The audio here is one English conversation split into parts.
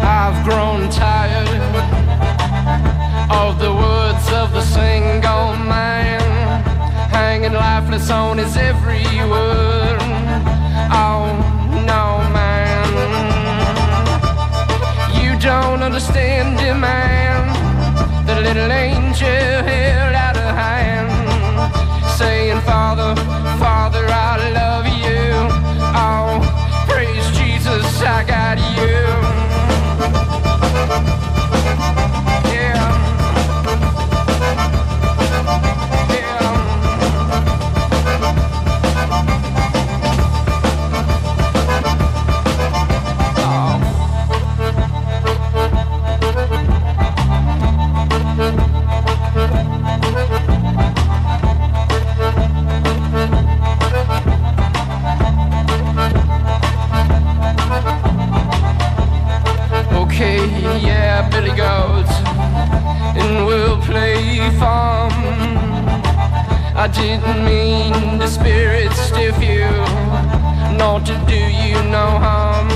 I've grown tired of the words of the single man, hanging lifeless on his every word. Oh no, man, you don't understand it, man. The little angel held out a hand, saying, Father, Father, I love you. Oh, praise Jesus, I got you. Yeah. Okay, yeah, Billy goes, and we'll play farm. I didn't mean the spirit stiff you, nor to do you no harm.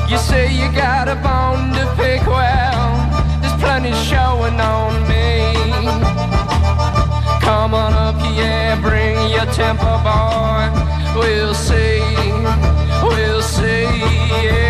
You say you got a bone to pick, well, there's plenty showing on me. Come on up, yeah, bring your temper, boy. We'll see, yeah.